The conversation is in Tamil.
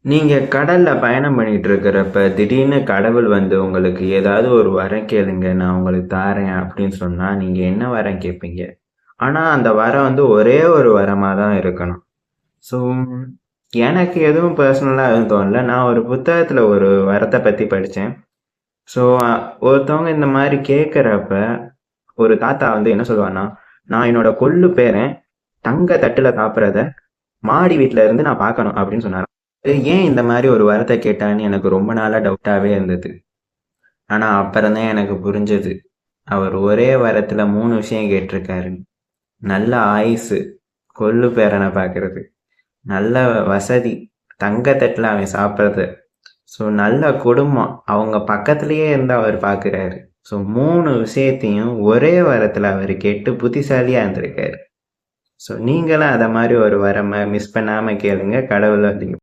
நீங்க கடல்ல பயணம் பண்ணிட்டு இருக்கிறப்ப, திடீர்னு கடவுள் வந்து உங்களுக்கு ஏதாவது ஒரு வரம் கேளுங்க, நான் உங்களுக்கு தாரேன் அப்படின்னு சொன்னா, நீங்க என்ன வரம் கேட்பீங்க? ஆனா அந்த வரம் வந்து ஒரே ஒரு வரமா தான் இருக்கணும். ஸோ, எனக்கு எதுவும் பெர்சனலா எதுவும் தோணல. நான் ஒரு புத்தகத்துல ஒரு வரத்த பத்தி படிச்சேன். ஸோ, ஒருத்தவங்க இந்த மாரி கேட்கிறப்ப, ஒரு தாத்தா வந்து என்ன சொல்லுவார்ன்னா, "நான் என்னோட கொள்ளு பேரன் தங்க தட்டுல சாப்பிடுறத மாடி வீட்ல இருந்து நான் பார்க்கணும்" அப்படின்னு சொன்னாராம். ஏன் இந்த மாரி ஒரு வரத்த கேட்டான்னு எனக்கு ரொம்ப நாளா டவுட்டாவே இருந்தது. ஆனா அப்புறம் தான் எனக்கு புரிஞ்சது. அவர் ஒரே வரத்துல 3 விஷயம் கேட்டிருக்காருன்னு. நல்ல ஆயுசு, கொள்ளு பேரன பார்க்கறது. நல்ல வசதி, தங்க தட்டுல அவன் சாப்பிடுறது. ஸோ நல்ல குடும்பம், அவங்க பக்கத்திலேயே இருந்து அவர் பார்க்குறாரு. ஸோ 3 விஷயத்தையும் ஒரே வரத்துல அவரு கேட்டு புத்திசாலியா இருந்திருக்காரு. ஸோ நீங்களும் அத மாரி ஒரு வரம மிஸ் பண்ணாம கேளுங்க. கடவுள் வந்து